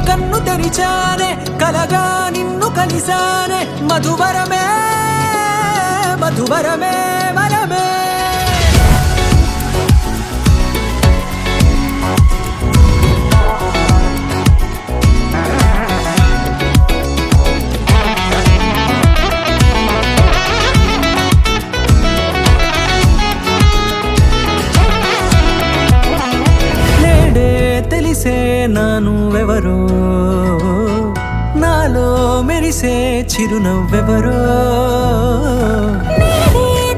కన్ను తెరిచానే కలగా నిన్ను కలిసానే మధువరమే మధువరమే వరమే తెలిసే నానువెవరో నాలో మెరిసే చిరునవ్వెవరో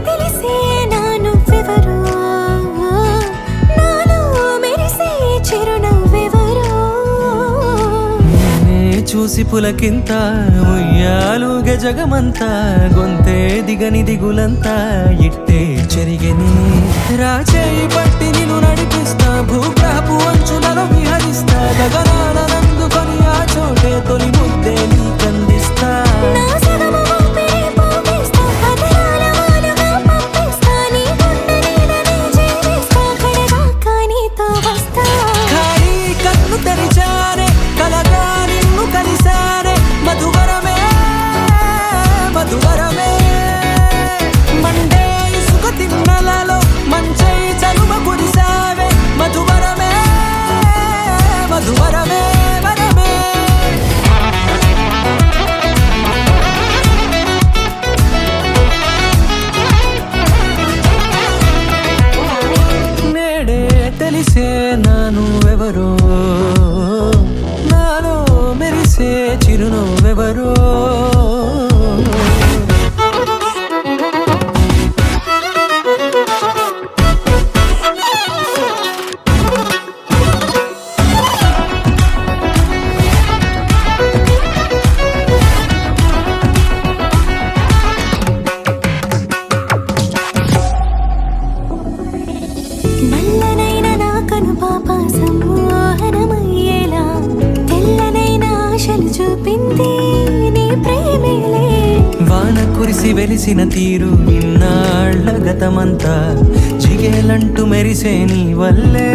తెలిసే నానువెవరో నాలో మెరిసే చిరునవ్వెవరో నేనే చూసి పులకింత ఉయ్యాలుగే జగమంతా గొంతే దిగని దిగులంతా ఇట్టే చెరిగని రాచేయి పట్టి నిన్ను నడిపిస్తా భూగ్రహపు అంచులలో విహరిస్తా గగనానందుకొని ఆ చోటే తొలి ముద్దే నీకందిస్తా నా సగము ఊపిరి పోగిస్తా పదరాల వాలుగా పంపిస్తా నీ గుండె నీడనే జీవిస్తా కడదాకా నీతో వస్తా ఖాళీ కన్ను తెరిచానే కలగా నిన్ను కలిసానే మధువరమే మధువరమే మండే ఇసుక తిన్నెలలో మంచై చలువ కురిసావే మధువరమే మధువరమే వరమే నేడే తెలిసే నానువెవరో నాలో మెరిసే చిరునవ్వెవరో నల్లనైన నా కను పాప సమ్మోహనమయ్యేలా తెల్లనైన ఆశలు చూపింది నీ ప్రేమేలే వాన కురిసి వెలిసిన తీరు ఇన్నాళ్ళ గతమంతా జిగేలంటూ మెరిసే నీ వల్లే